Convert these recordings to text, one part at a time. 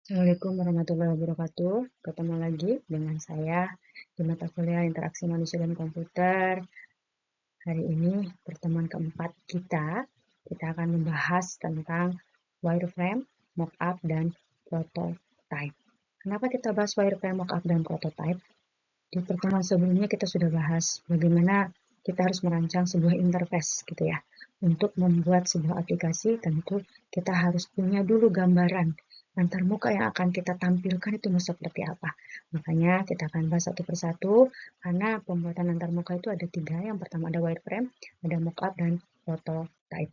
Assalamualaikum warahmatullahi wabarakatuh. Ketemu lagi dengan saya di mata kuliah Interaksi Manusia dan Komputer. Hari ini pertemuan keempat kita. Kita akan membahas tentang wireframe, mockup, dan prototype. Kenapa kita bahas wireframe, mockup, dan prototype? Di pertemuan sebelumnya kita sudah bahas bagaimana kita harus merancang sebuah interface gitu ya. Untuk membuat sebuah aplikasi tentu kita harus punya dulu gambaran antarmuka yang akan kita tampilkan itu seperti apa. Makanya kita akan bahas satu persatu karena pembuatan antarmuka itu ada tiga. Yang pertama ada wireframe, ada mockup, dan prototype.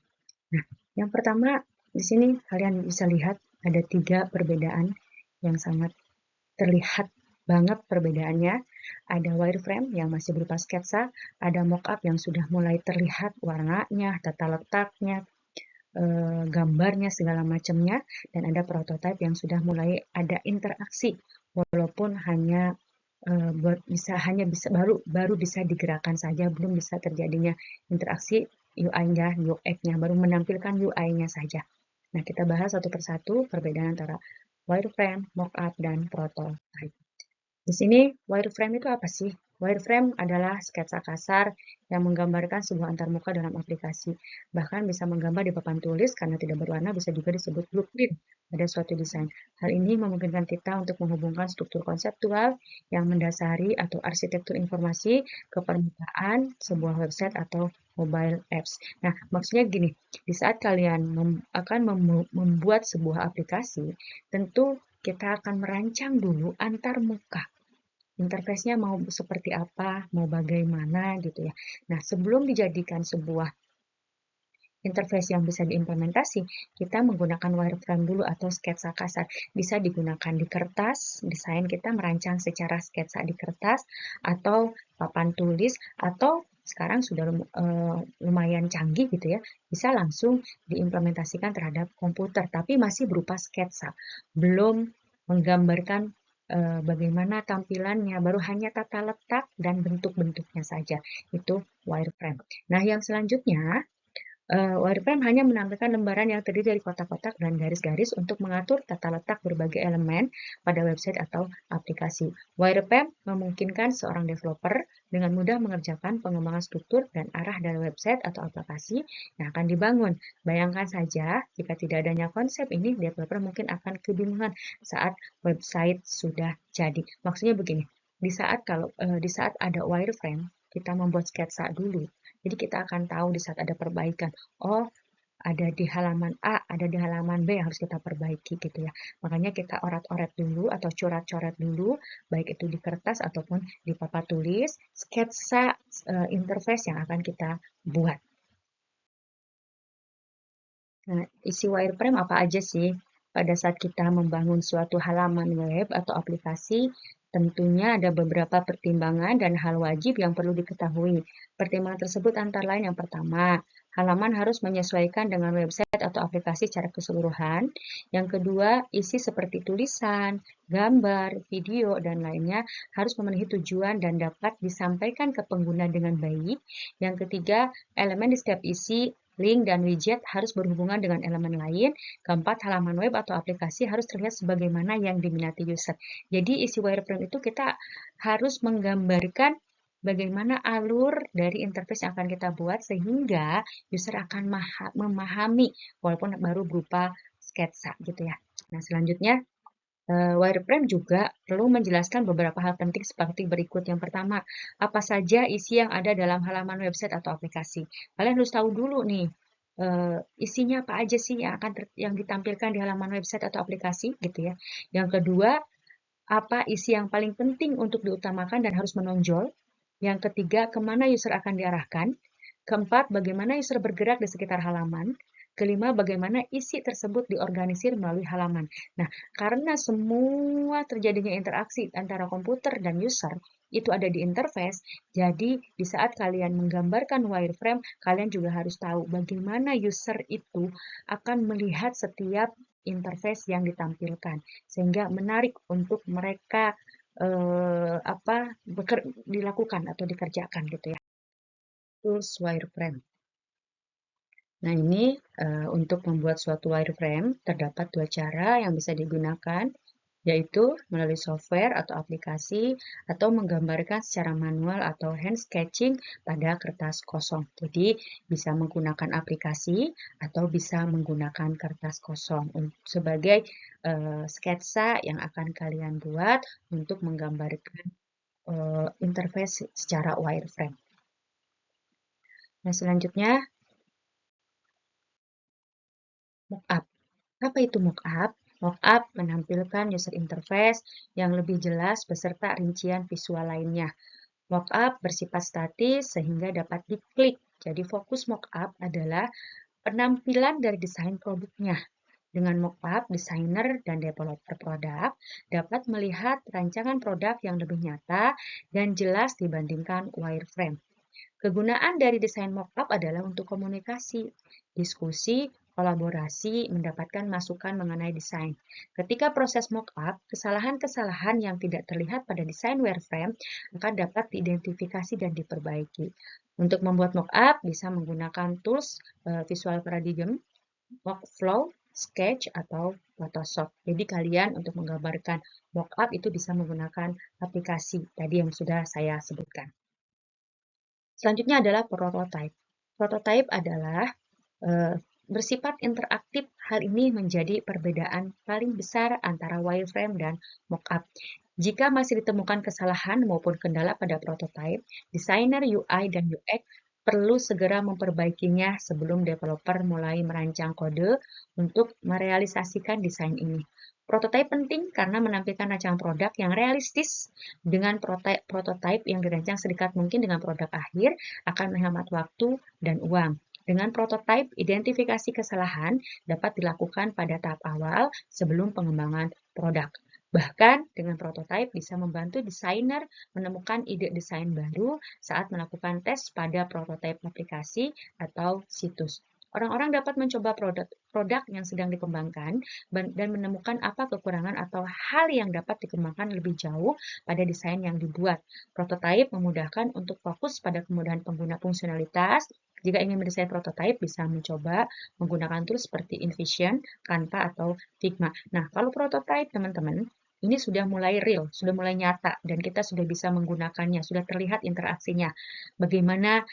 Nah, yang pertama di sini kalian bisa lihat ada tiga perbedaan yang sangat terlihat banget perbedaannya. Ada wireframe yang masih berupa sketsa, ada mockup yang sudah mulai terlihat warnanya, tata letaknya, gambarnya, segala macamnya, dan ada prototype yang sudah mulai ada interaksi, walaupun hanya baru bisa digerakkan saja, belum bisa terjadinya interaksi UI-nya, UX-nya, baru menampilkan UI-nya saja. Nah, kita bahas satu persatu perbedaan antara wireframe, mockup, dan prototype. Di sini wireframe itu apa sih? Wireframe adalah sketsa kasar yang menggambarkan sebuah antarmuka dalam aplikasi. Bahkan bisa menggambar di papan tulis karena tidak berwarna bisa juga disebut blueprint pada suatu desain. Hal ini memungkinkan kita untuk menghubungkan struktur konseptual yang mendasari atau arsitektur informasi ke permukaan sebuah website atau mobile apps. Nah, maksudnya gini, di saat kalian akan membuat sebuah aplikasi, tentu kita akan merancang dulu antarmuka. Interface-nya mau seperti apa, mau bagaimana gitu ya. Nah, sebelum dijadikan sebuah interface yang bisa diimplementasi, kita menggunakan wireframe dulu atau sketsa kasar. Bisa digunakan di kertas, desain kita merancang secara sketsa di kertas, atau papan tulis, atau sekarang sudah lumayan canggih gitu ya, bisa langsung diimplementasikan terhadap komputer, tapi masih berupa sketsa. Belum menggambarkan bagaimana tampilannya, baru hanya tata letak dan bentuk-bentuknya saja. Itu wireframe. Nah, yang selanjutnya, wireframe hanya menampilkan lembaran yang terdiri dari kotak-kotak dan garis-garis untuk mengatur tata letak berbagai elemen pada website atau aplikasi. Wireframe memungkinkan seorang developer dengan mudah mengerjakan pengembangan struktur dan arah dari website atau aplikasi yang akan dibangun. Bayangkan saja, jika tidak adanya konsep ini, developer mungkin akan kebingungan saat website sudah jadi. Maksudnya begini, di saat ada wireframe, kita membuat sketsa dulu. Jadi kita akan tahu di saat ada perbaikan, oh ada di halaman A, ada di halaman B yang harus kita perbaiki gitu ya. Makanya kita oret-oret dulu atau coret-coret dulu, baik itu di kertas ataupun di papan tulis, sketsa interface yang akan kita buat. Nah, isi wireframe apa aja sih? Pada saat kita membangun suatu halaman web atau aplikasi, tentunya ada beberapa pertimbangan dan hal wajib yang perlu diketahui. Pertimbangan tersebut antara lain yang pertama, halaman harus menyesuaikan dengan website atau aplikasi secara keseluruhan. Yang kedua, isi seperti tulisan, gambar, video, dan lainnya harus memenuhi tujuan dan dapat disampaikan ke pengguna dengan baik. Yang ketiga, elemen di setiap isi link dan widget harus berhubungan dengan elemen lain. Keempat, halaman web atau aplikasi harus terlihat sebagaimana yang diminati user. Jadi isi wireframe itu kita harus menggambarkan bagaimana alur dari interface yang akan kita buat sehingga user akan memahami walaupun baru berupa sketsa gitu ya. Nah, selanjutnya wireframe juga perlu menjelaskan beberapa hal penting seperti berikut. Yang pertama, apa saja isi yang ada dalam halaman website atau aplikasi. Kalian harus tahu dulu nih, isinya apa aja sih yang ditampilkan di halaman website atau aplikasi gitu ya. Yang kedua, apa isi yang paling penting untuk diutamakan dan harus menonjol. Yang ketiga, kemana user akan diarahkan. Keempat, bagaimana user bergerak di sekitar halaman. Kelima, bagaimana isi tersebut diorganisir melalui halaman. Nah, karena semua terjadinya interaksi antara komputer dan user, itu ada di interface, jadi di saat kalian menggambarkan wireframe, kalian juga harus tahu bagaimana user itu akan melihat setiap interface yang ditampilkan, sehingga menarik untuk mereka dilakukan atau dikerjakan gitu ya. Tools wireframe. Nah, ini untuk membuat suatu wireframe terdapat dua cara yang bisa digunakan, yaitu melalui software atau aplikasi atau menggambarkan secara manual atau hand sketching pada kertas kosong. Jadi, bisa menggunakan aplikasi atau bisa menggunakan kertas kosong sebagai sketsa yang akan kalian buat untuk menggambarkan interface secara wireframe. Nah, selanjutnya mockup. Apa itu mockup? Mockup menampilkan user interface yang lebih jelas beserta rincian visual lainnya. Mockup bersifat statis sehingga dapat diklik. Jadi fokus mockup adalah penampilan dari desain produknya. Dengan mockup, desainer dan developer produk dapat melihat rancangan produk yang lebih nyata dan jelas dibandingkan wireframe. Kegunaan dari desain mockup adalah untuk komunikasi, diskusi, kolaborasi, mendapatkan masukan mengenai desain. Ketika proses mockup, kesalahan-kesalahan yang tidak terlihat pada desain wireframe akan dapat diidentifikasi dan diperbaiki. Untuk membuat mockup bisa menggunakan tools Visual Paradigm, Workflow, Sketch, atau Photoshop. Jadi kalian untuk menggambarkan mockup itu bisa menggunakan aplikasi tadi yang sudah saya sebutkan. Selanjutnya adalah prototype. Prototype adalah bersifat interaktif. Hal ini menjadi perbedaan paling besar antara wireframe dan mockup. Jika masih ditemukan kesalahan maupun kendala pada prototype, desainer UI dan UX perlu segera memperbaikinya sebelum developer mulai merancang kode untuk merealisasikan desain ini. Prototype penting karena menampilkan rancangan produk yang realistis. Dengan prototype yang dirancang sedekat mungkin dengan produk akhir akan menghemat waktu dan uang. Dengan prototype, identifikasi kesalahan dapat dilakukan pada tahap awal sebelum pengembangan produk. Bahkan dengan prototype bisa membantu desainer menemukan ide desain baru saat melakukan tes pada prototype aplikasi atau situs. Orang-orang dapat mencoba produk yang sedang dikembangkan dan menemukan apa kekurangan atau hal yang dapat dikembangkan lebih jauh pada desain yang dibuat. Prototype memudahkan untuk fokus pada kemudahan pengguna fungsionalitas. Jika ingin mendesain prototype, bisa mencoba menggunakan tools seperti InVision, Canva, atau Figma. Nah, kalau prototype, teman-teman, ini sudah mulai real, sudah mulai nyata, dan kita sudah bisa menggunakannya, sudah terlihat interaksinya. Bagaimana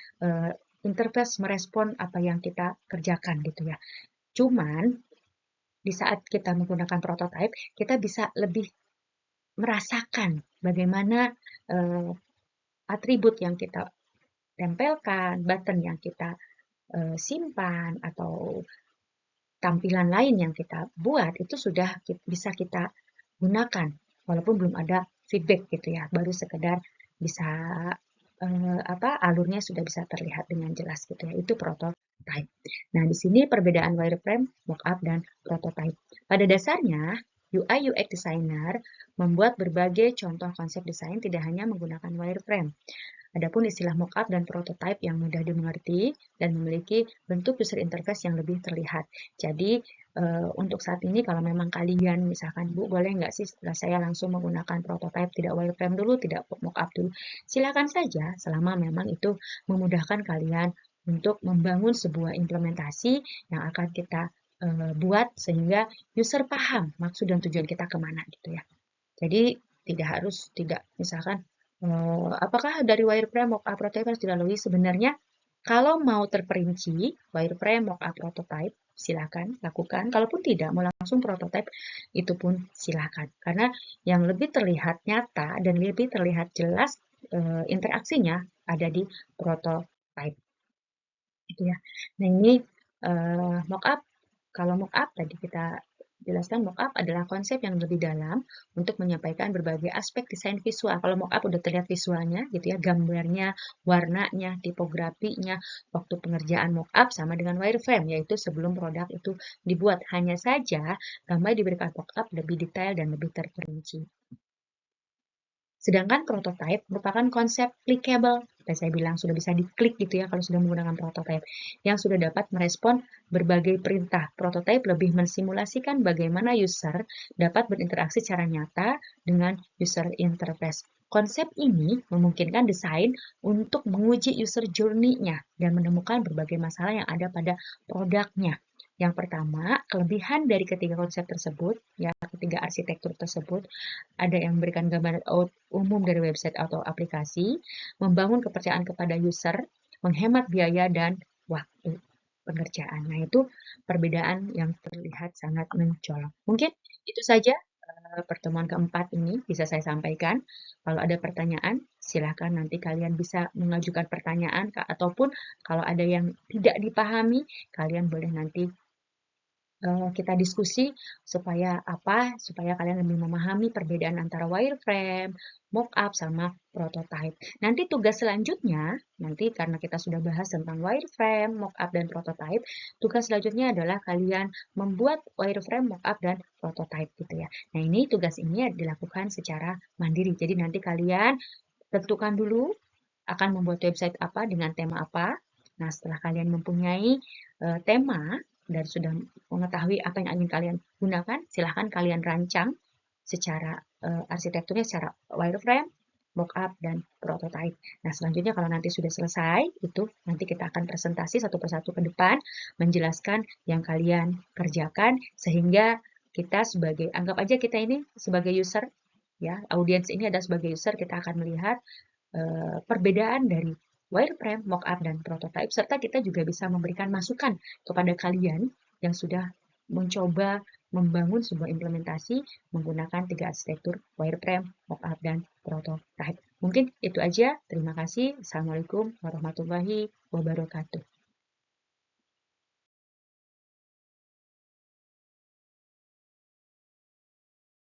interface merespon apa yang kita kerjakan gitu ya. Cuman di saat kita menggunakan prototype, kita bisa lebih merasakan bagaimana atribut yang kita tempelkan, button yang kita simpan, atau tampilan lain yang kita buat, itu sudah bisa kita gunakan, walaupun belum ada feedback gitu ya, baru sekedar bisa alurnya sudah bisa terlihat dengan jelas gitu ya, itu prototype. Nah, di sini perbedaan wireframe, mockup, dan prototype. Pada dasarnya, UI UX designer membuat berbagai contoh konsep desain tidak hanya menggunakan wireframe. Adapun istilah mockup dan prototype yang mudah dimengerti dan memiliki bentuk user interface yang lebih terlihat. Jadi untuk saat ini kalau memang kalian misalkan, Bu, boleh nggak sih setelah saya langsung menggunakan prototype, tidak wireframe dulu, tidak mockup dulu. Silakan saja selama memang itu memudahkan kalian untuk membangun sebuah implementasi yang akan kita buat sehingga user paham maksud dan tujuan kita kemana gitu ya. Jadi tidak misalkan apakah dari wireframe mockup prototype harus dilalui? Sebenarnya kalau mau terperinci wireframe mockup prototype silakan lakukan. Kalaupun tidak mau langsung prototype itu pun silakan. Karena yang lebih terlihat nyata dan lebih terlihat jelas interaksinya ada di prototype. Gitu ya. Nah, ini mockup. Kalau mockup tadi kita jelaskan, mockup adalah konsep yang lebih dalam untuk menyampaikan berbagai aspek desain visual. Kalau mockup udah terlihat visualnya gitu ya, gambarnya, warnanya, tipografinya. Waktu pengerjaan mockup sama dengan wireframe, yaitu sebelum produk itu dibuat. Hanya saja gambar diberikan mockup lebih detail dan lebih terperinci. Sedangkan prototype merupakan konsep clickable. Dan saya bilang sudah bisa diklik gitu ya kalau sudah menggunakan prototype. Yang sudah dapat merespon berbagai perintah. Prototype lebih mensimulasikan bagaimana user dapat berinteraksi secara nyata dengan user interface. Konsep ini memungkinkan desain untuk menguji user journey-nya dan menemukan berbagai masalah yang ada pada produknya. Yang pertama, kelebihan dari ketiga konsep tersebut, ya ketiga arsitektur tersebut, ada yang memberikan gambaran umum dari website atau aplikasi, membangun kepercayaan kepada user, menghemat biaya dan waktu pengerjaan. Nah, itu perbedaan yang terlihat sangat mencolok. Mungkin itu saja pertemuan keempat ini bisa saya sampaikan. Kalau ada pertanyaan, silakan nanti kalian bisa mengajukan pertanyaan, ataupun kalau ada yang tidak dipahami, kalian boleh nanti kita diskusi supaya apa? Supaya kalian lebih memahami perbedaan antara wireframe, mockup, sama prototype. Nanti tugas selanjutnya, nanti karena kita sudah bahas tentang wireframe, mockup, dan prototype, tugas selanjutnya adalah kalian membuat wireframe, mockup, dan prototype gitu ya. Nah, ini tugas ini dilakukan secara mandiri. Jadi nanti kalian tentukan dulu akan membuat website apa dengan tema apa. Nah, setelah kalian mempunyai tema dan sudah mengetahui apa yang ingin kalian gunakan, silahkan kalian rancang secara arsitekturnya secara wireframe, mockup, dan prototype. Nah, selanjutnya kalau nanti sudah selesai, itu nanti kita akan presentasi satu persatu ke depan, menjelaskan yang kalian kerjakan, sehingga kita sebagai, anggap aja kita ini sebagai user, ya, audiens ini ada sebagai user, kita akan melihat perbedaan dari wireframe, mockup, dan prototype, serta kita juga bisa memberikan masukan kepada kalian yang sudah mencoba membangun sebuah implementasi menggunakan tiga arsitektur wireframe, mockup, dan prototype. Mungkin itu aja. Terima kasih. Assalamualaikum warahmatullahi wabarakatuh.